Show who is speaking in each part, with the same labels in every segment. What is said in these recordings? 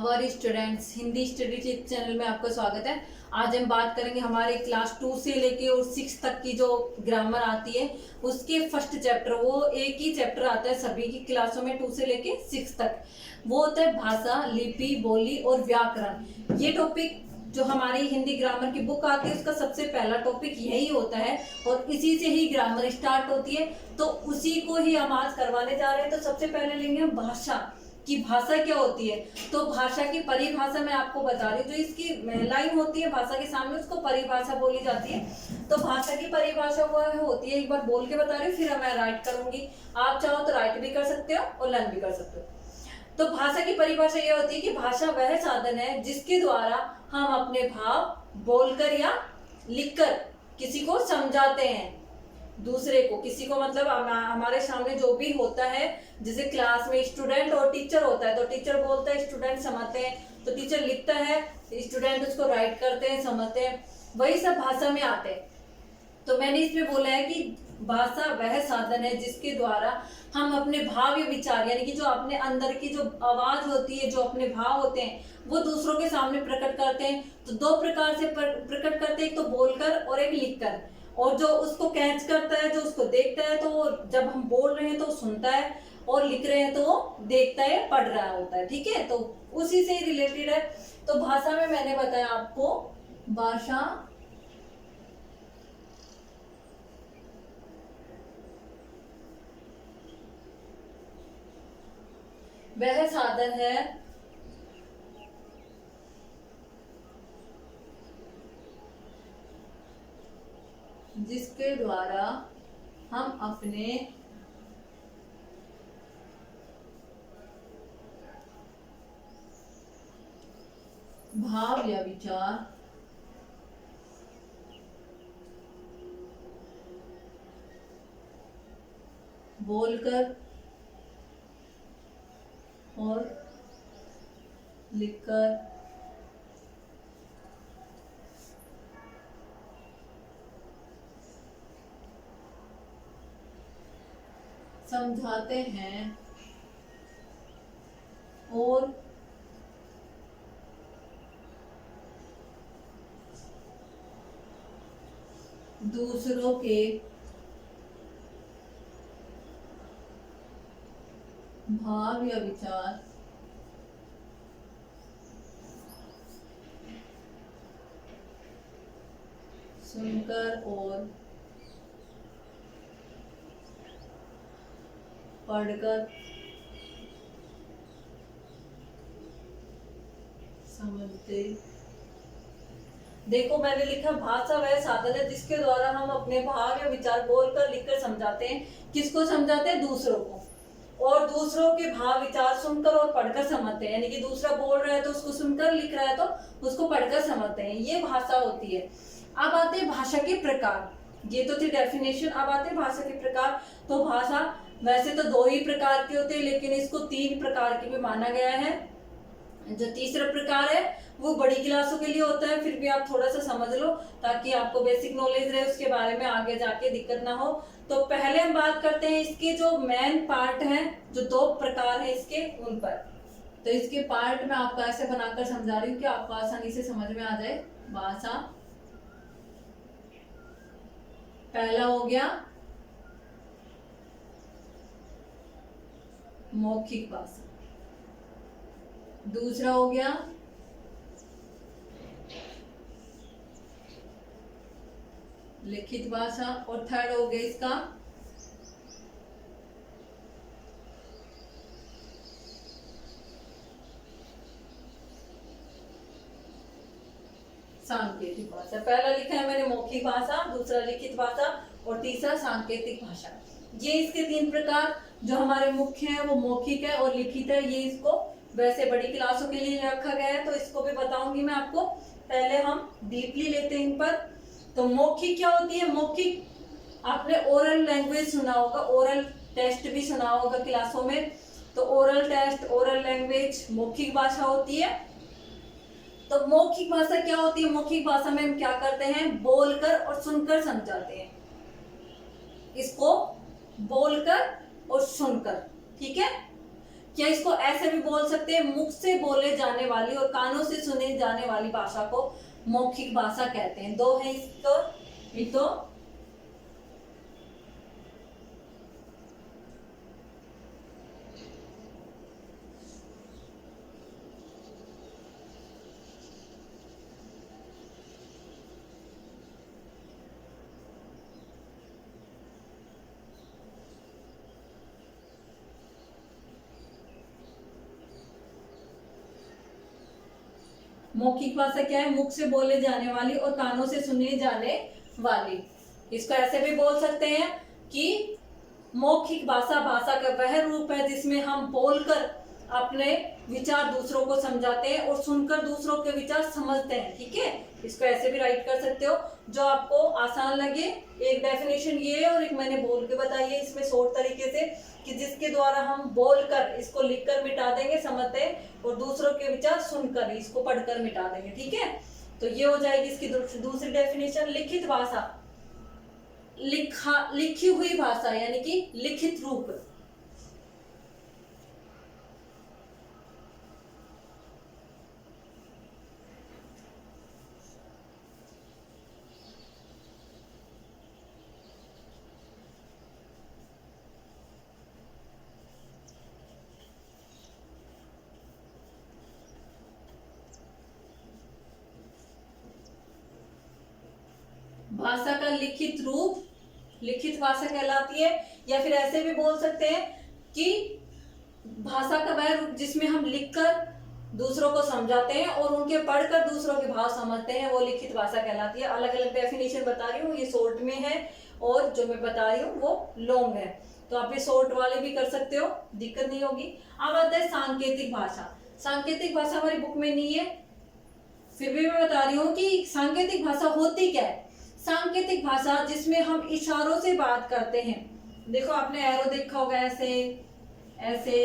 Speaker 1: Our students Hindi study channel में आपका स्वागत है। आज हम बात करेंगे हमारे क्लास 2 से लेके और 6 तक की जो ग्रामर आती है उसके फर्स्ट चैप्टर। वो एक ही चैप्टर आता है सभी की क्लासों में 2 से लेके 6 तक। वो होता है भाषा, लिपि, बोली और व्याकरण। ये टॉपिक जो हमारी हिंदी ग्रामर की बुक आती है उसका सबसे पहला टॉपिक यही होता है और इसी से ही ग्रामर स्टार्ट होती है। तो उसी को ही हम आज करवाने जा रहे हैं। तो सबसे पहले लेंगे हम भाषा कि भाषा क्या होती है। तो भाषा की परिभाषा मैं आपको बता रही हूँ। जो इसकी लाइन होती है भाषा के सामने उसको परिभाषा बोली जाती है। तो भाषा की परिभाषा वो होती है, एक बार बोल के बता रही हूँ फिर मैं राइट करूंगी। आप चाहो तो राइट भी कर सकते हो और लर्न भी कर सकते हो। तो भाषा की परिभाषा ये होती है कि भाषा वह साधन है जिसके द्वारा हम अपने भाव बोलकर या लिखकर किसी को समझाते हैं। दूसरे को, किसी को मतलब हमारे सामने जो भी होता है, जैसे क्लास में स्टूडेंट और टीचर होता है तो टीचर बोलता है, स्टूडेंट समझते हैं, तो टीचर लिखता है, स्टूडेंट उसको राइट करते हैं, समझते हैं, वही सब भाषा में आते हैं। तो मैंने इसमें बोला है कि भाषा वह साधन है जिसके द्वारा हम अपने भाव या विचार यानी कि जो अपने अंदर की जो आवाज होती है, जो अपने भाव होते हैं वो दूसरों के सामने प्रकट करते हैं। तो दो प्रकार से प्रकट करते हैं, एक तो बोलकर और एक लिखकर। और जो उसको कैच करता है, जो उसको देखता है, तो वो जब हम बोल रहे हैं तो सुनता है और लिख रहे हैं तो वो देखता है, पढ़ रहा होता है। ठीक है, तो उसी से ही रिलेटेड है। तो भाषा में मैंने बताया आपको, भाषा वह साधन है जिसके द्वारा हम अपने भाव या विचार बोलकर और लिखकर समझाते हैं और दूसरों के भाव या विचार सुनकर और पढ़कर समझते। देखो मैंने लिखा भाषा वह साधन है जिसके द्वारा हम अपने भाव या विचार बोलकर लिखकर समझाते हैं। किसको समझाते हैं? दूसरों को। और दूसरों के भाव विचार सुनकर और पढ़कर समझते हैं, यानी कि दूसरा बोल रहा है तो उसको सुनकर, लिख रहा है तो उसको पढ़कर समझते हैं। ये भाषा होती है। अब आते हैं भाषा के प्रकार। ये तो थी डेफिनेशन। अब आते हैं भाषा के प्रकार। तो भाषा वैसे तो 2 ही प्रकार की होती है, लेकिन इसको 3 प्रकार की भी माना गया है। जो तीसरा प्रकार है वो बड़ी क्लासों के लिए होता है। फिर भी आप थोड़ा सा समझ लो ताकि आपको बेसिक नॉलेज रहे उसके बारे में, आगे जाके दिक्कत ना हो। तो पहले हम बात करते हैं इसके जो मेन पार्ट हैं, जो 2 प्रकार है इसके, उन पर। तो इसके पार्ट में आपको ऐसे बनाकर समझा रही हूँ कि आपको आसानी से समझ में आ जाए। भाषा पहला हो गया मौखिक भाषा, दूसरा हो गया लिखित भाषा और थर्ड हो गया इसका सांकेतिक भाषा। पहला लिखा है मैंने मौखिक भाषा, दूसरा लिखित भाषा और तीसरा सांकेतिक भाषा। ये इसके 3 प्रकार जो हमारे मुख्य हैं वो मौखिक है और लिखित है। ये इसको वैसे बड़ी क्लासों के लिए रखा गया है, तो इसको भी बताऊंगी मैं आपको। पहले हम डीपली लेते हैं इन पर। तो मौखिक क्या होती है? मौखिक आपने ओरल लैंग्वेज सुना होगा, ओरल टेस्ट भी सुना होगा क्लासों में। तो ओरल टेस्ट, ओरल लैंग्वेज मौखिक भाषा होती है। तो मौखिक भाषा क्या होती है? मौखिक भाषा में हम क्या करते हैं? बोलकर और सुनकर समझाते हैं। इसको बोलकर और सुनकर, ठीक है। क्या इसको ऐसे भी बोल सकते हैं, मुख से बोले जाने वाली और कानों से सुने जाने वाली भाषा को मौखिक भाषा कहते हैं। दो है इसको, एक तो मौखिक भाषा क्या है, मुख से बोले जाने वाली और कानों से सुनी जाने वाली। इसको ऐसे भी बोल सकते हैं कि मौखिक भाषा भाषा का वह रूप है जिसमें हम बोलकर अपने विचार दूसरों को समझाते हैं और सुनकर दूसरों के विचार समझते हैं। ठीक है, इसको ऐसे भी राइट कर सकते हो जो आपको आसान लगे। एक डेफिनेशन ये है और एक मैंने बोल के बताई है इसमें शॉर्ट तरीके से, कि जिसके द्वारा हम बोलकर इसको लिखकर मिटा देंगे समझते हैं और दूसरों के विचार सुनकर इसको पढ़कर मिटा देंगे। ठीक है, तो ये हो जाएगी इसकी दूसरी डेफिनेशन। लिखित भाषा, लिखी हुई भाषा यानी कि लिखित रूप। भाषा का लिखित रूप लिखित भाषा कहलाती है, या फिर ऐसे भी बोल सकते हैं कि भाषा का वह रूप जिसमें हम लिखकर दूसरों को समझाते हैं और उनके पढ़कर दूसरों के भाव समझते हैं, वो लिखित भाषा कहलाती है। अलग अलग डेफिनेशन बता रही हूँ, ये शॉर्ट में है और जो मैं बता रही हूँ वो लॉन्ग है, तो आप ये शॉर्ट वाले भी कर सकते हो, दिक्कत नहीं होगी। अब आता है सांकेतिक भाषा। सांकेतिक भाषा हमारी बुक में नहीं है, फिर भी मैं बता रही हूँ कि सांकेतिक भाषा होती क्या है। सांकेतिक भाषा जिसमें हम इशारों से बात करते हैं। देखो आपने एरो देखा होगा, ऐसे ऐसे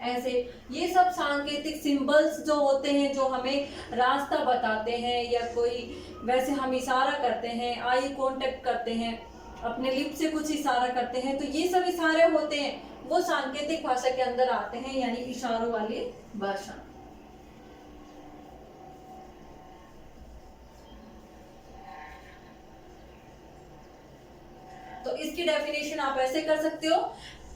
Speaker 1: ऐसे, ये सब सांकेतिक सिंबल्स जो होते हैं जो हमें रास्ता बताते हैं, या कोई वैसे हम इशारा करते हैं, आई कांटेक्ट करते हैं, अपने लिप से कुछ इशारा करते हैं, तो ये सब इशारे होते हैं वो सांकेतिक भाषा के अंदर आते हैं, यानी इशारों वाली भाषा। तो इसकी डेफिनेशन आप ऐसे कर सकते हो,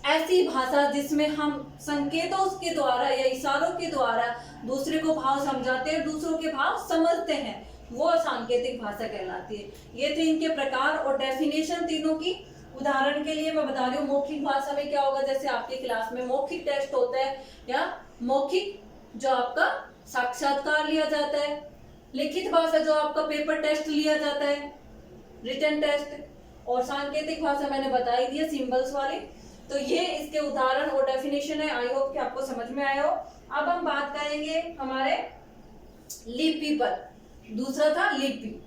Speaker 1: ऐसी भाषा जिसमें हम संकेतों के द्वारा या इशारों के द्वारा दूसरे को भाव समझाते हैं, दूसरों के भाव समझते हैं, वो सांकेतिक भाषा कहलाती है। ये थे इनके प्रकार और डेफिनेशन तीनों की। उदाहरण के लिए मैं बता रही हूँ, मौखिक भाषा में क्या होगा, जैसे आपके क्लास में मौखिक टेस्ट होता है या मौखिक जो आपका साक्षात्कार लिया जाता है, लिखित भाषा जो आपका पेपर टेस्ट लिया जाता है, रिटन टेस्ट, और सांकेतिक भाषा मैंने बताई दी है सिंबल्स वाली। तो ये इसके उदाहरण और डेफिनेशन है। आई होप कि आपको समझ में आया हो। अब हम बात करेंगे हमारे लिपि पर। दूसरा था लिपि।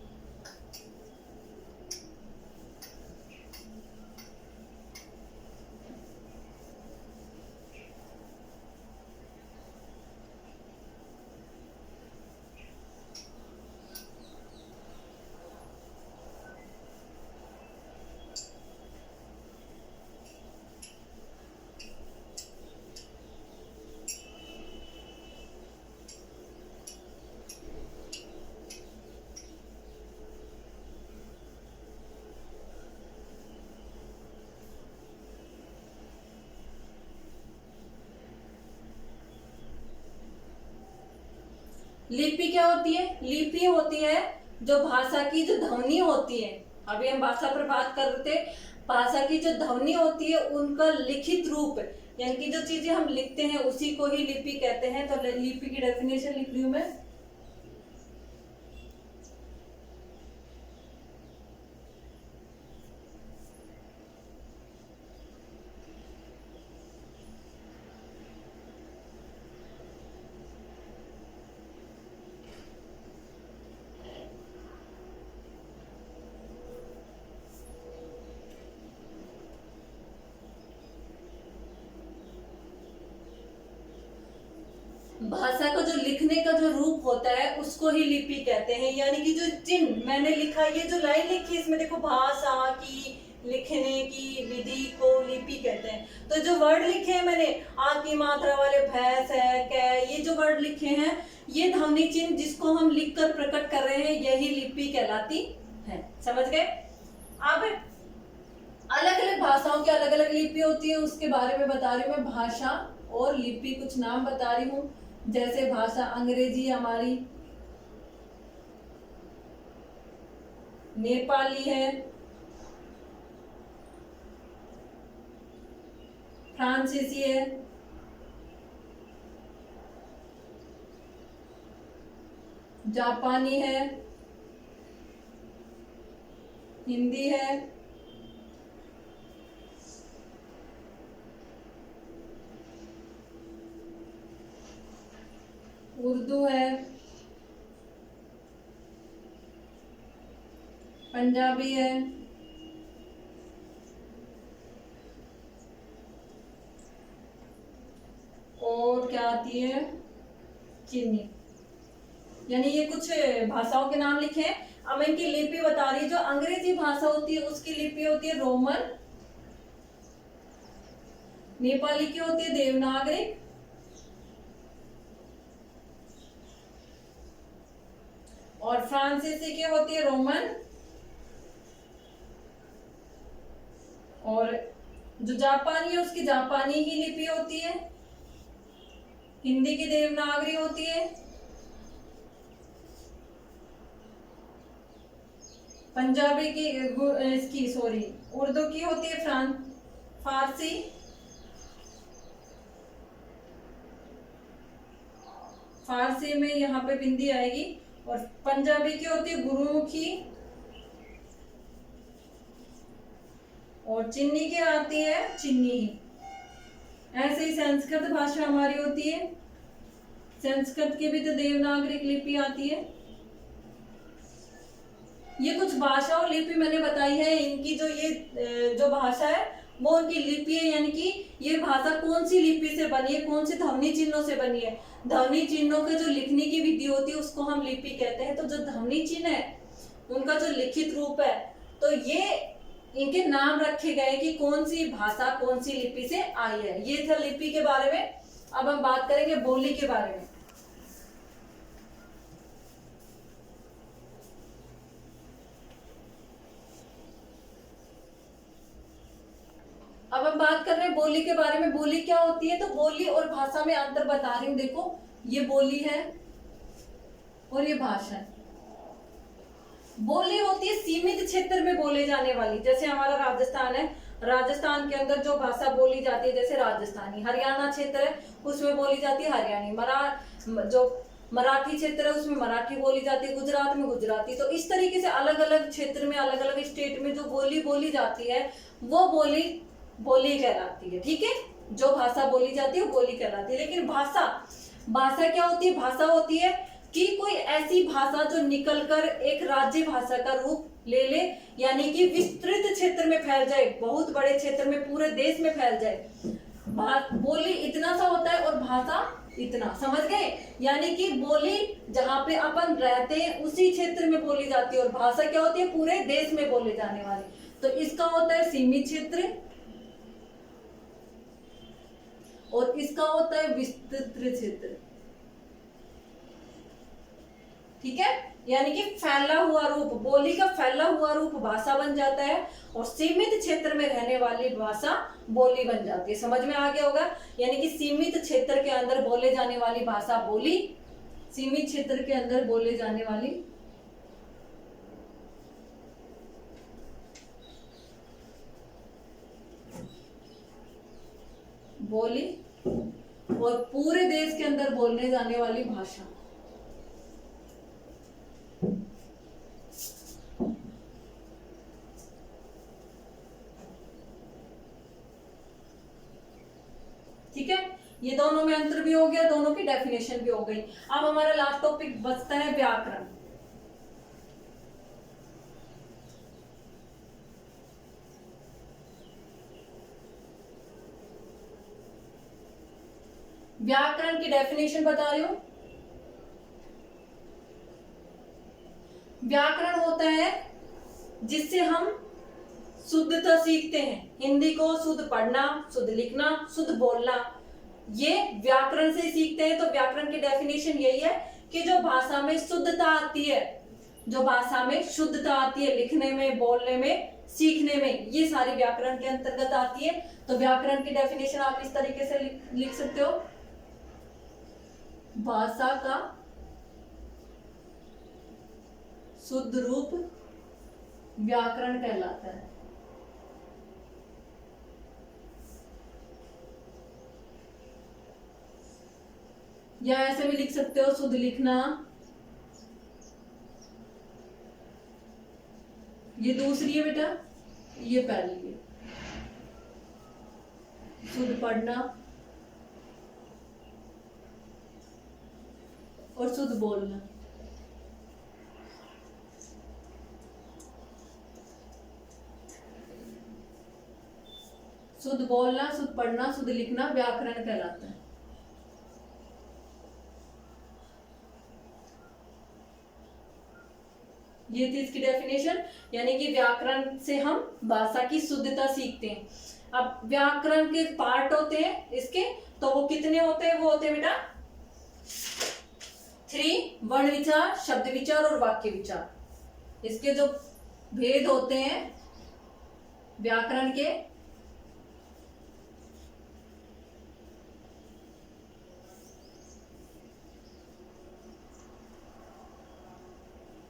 Speaker 1: लिपि क्या होती है? लिपि होती है जो भाषा की जो ध्वनि होती है, अभी हम भाषा पर बात कर रहे थे, भाषा की जो ध्वनि होती है उनका लिखित रूप, यानी कि जो चीजें हम लिखते हैं उसी को ही लिपि कहते हैं। तो लिपि की डेफिनेशन लिख रही हूं मैं। भाषा का जो लिखने का जो रूप होता है उसको ही लिपि कहते हैं, यानी कि जो चिन्ह मैंने लिखा, ये जो लाइन लिखी इसमें देखो भाषा की लिखने की विधि को लिपि कहते हैं। तो जो वर्ड लिखे हैं मैंने, आ की मात्रा वाले भैंस है, कै, ये जो वर्ड लिखे हैं, ये ध्वनि चिन्ह जिसको हम लिखकर प्रकट कर रहे हैं, यही लिपि कहलाती है। समझ गए? अब अलग अलग भाषाओं की अलग अलग लिपि होती है, उसके बारे में बता रही हूँ मैं। भाषा और लिपि कुछ नाम बता रही हूँ। जैसे भाषा अंग्रेजी हमारी, नेपाली है, फ्रांसीसी है, जापानी है, हिंदी है, उर्दू है, पंजाबी है, और क्या आती है, चीनी। यानी ये कुछ भाषाओं के नाम लिखे हैं। अब मैं इनकी लिपि बता रही हूँ। जो अंग्रेजी भाषा होती है उसकी लिपि होती है रोमन, नेपाली की होती है देवनागरी, और फ्रांसीसी की होती है रोमन, और जो जापानी है उसकी जापानी ही लिपि होती है, हिंदी की देवनागरी होती है, पंजाबी की इसकी सॉरी उर्दू की होती है फारसी, फारसी में यहाँ पे बिंदी आएगी, और पंजाबी की होती है गुरुमुखी, और चिन्नी की आती है चिन्नी ही। ऐसे ही संस्कृत भाषा हमारी होती है। संस्कृत की भी तो देवनागरी लिपि आती है। ये कुछ भाषा और लिपि मैंने बताई है। इनकी जो ये जो भाषा है वो उनकी लिपि है, यानी कि ये भाषा कौन सी लिपि से बनी है, कौन से ध्वनि चिन्हों से बनी है। ध्वनि चिन्हों के जो लिखने की विधि होती है उसको हम लिपि कहते हैं। तो जो ध्वनि चिन्ह है उनका जो लिखित रूप है, तो ये इनके नाम रखे गए कि कौन सी भाषा कौन सी लिपि से आई है। ये था लिपि के बारे में। अब हम बात करेंगे बोली के बारे में। अब हम बात कर रहे हैं बोली के बारे में। बोली क्या होती है? तो बोली और भाषा में अंतर बता रही हूँ। देखो, ये बोली है और ये भाषा है। बोली होती है सीमित क्षेत्र में बोले जाने वाली। जैसे हमारा राजस्थान है, राजस्थान के अंदर जो भाषा बोली जाती है, जैसे राजस्थानी। हरियाणा क्षेत्र है उसमें बोली जाती है हरियाणी। जो मराठी क्षेत्र है उसमें मराठी बोली जाती है, गुजरात में गुजराती। तो इस तरीके से अलग अलग क्षेत्र में, अलग अलग स्टेट में जो बोली बोली जाती है वो बोली बोली कहलाती है। ठीक है, जो भाषा बोली जाती है वो बोली कहलाती है। लेकिन भाषा, भाषा क्या होती है? भाषा होती है कि कोई ऐसी भाषा जो निकलकर एक राज्य भाषा का रूप ले ले, यानी कि विस्तृत क्षेत्र में फैल जाए, बहुत बड़े क्षेत्र में, पूरे देश में फैल जाए। बोली इतना सा होता है और भाषा इतना। समझ गए? यानी कि बोली जहां पे अपन रहते हैं उसी क्षेत्र में बोली जाती है, और भाषा क्या होती है? पूरे देश में बोले जाने वाली। तो इसका होता है सीमित क्षेत्र और इसका होता है विस्तृत क्षेत्र। ठीक है, यानी कि फैला हुआ रूप, बोली का फैला हुआ रूप भाषा बन जाता है, और सीमित क्षेत्र में रहने वाली भाषा बोली बन जाती है। समझ में आ गया होगा? यानी कि सीमित क्षेत्र के अंदर बोले जाने वाली भाषा बोली, सीमित क्षेत्र के अंदर बोले जाने वाली बोली, और पूरे देश के अंदर बोलने जाने वाली भाषा। ठीक है, ये दोनों में अंतर भी हो गया, दोनों की डेफिनेशन भी हो गई। अब हमारा लास्ट टॉपिक बचता है व्याकरण। व्याकरण की डेफिनेशन बता रही हूं। व्याकरण होता है जिससे हम शुद्धता सीखते हैं, हिंदी को शुद्ध पढ़ना, शुद्ध लिखना, शुद्ध बोलना, ये व्याकरण से सीखते हैं। तो व्याकरण की डेफिनेशन यही है कि जो भाषा में शुद्धता आती है, जो भाषा में शुद्धता आती है लिखने में, बोलने में, सीखने में, ये सारी व्याकरण के अंतर्गत आती है। तो व्याकरण की डेफिनेशन आप इस तरीके से लिख सकते हो, भाषा का शुद्ध रूप व्याकरण कहलाता है। या ऐसे भी लिख सकते हो, शुद्ध लिखना, ये दूसरी है बेटा, ये पहली है, शुद्ध पढ़ना और शुद्ध बोलना। शुद्ध बोलना, शुद्ध पढ़ना, शुद्ध लिखना व्याकरण कहलाता है। ये थी इसकी डेफिनेशन, यानी कि व्याकरण से हम भाषा की शुद्धता सीखते हैं। अब व्याकरण के पार्ट होते हैं इसके, तो वो कितने होते हैं? वो होते हैं बेटा 3, वर्ण विचार, शब्द विचार और वाक्य विचार। इसके जो भेद होते हैं व्याकरण के,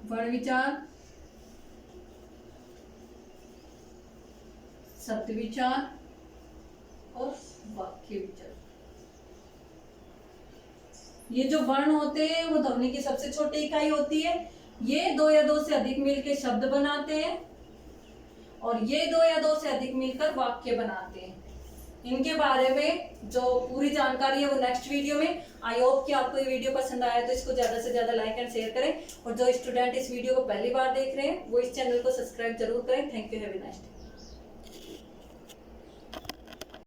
Speaker 1: वर्ण विचार, शब्द विचार और वाक्य विचार। ये जो वर्ण होते हैं वो ध्वनि की सबसे छोटी इकाई होती है। ये 2 या 2 से अधिक मिलकर शब्द बनाते हैं और ये 2 या 2 से अधिक मिलकर वाक्य बनाते हैं। इनके बारे में जो पूरी जानकारी है वो नेक्स्ट वीडियो में। आई होप कि आपको ये वीडियो पसंद आया तो इसको ज्यादा से ज्यादा लाइक एंड शेयर करें, और जो स्टूडेंट इस वीडियो को पहली बार देख रहे हैं वो इस चैनल को सब्सक्राइब जरूर करें। Thank you, have a nice day.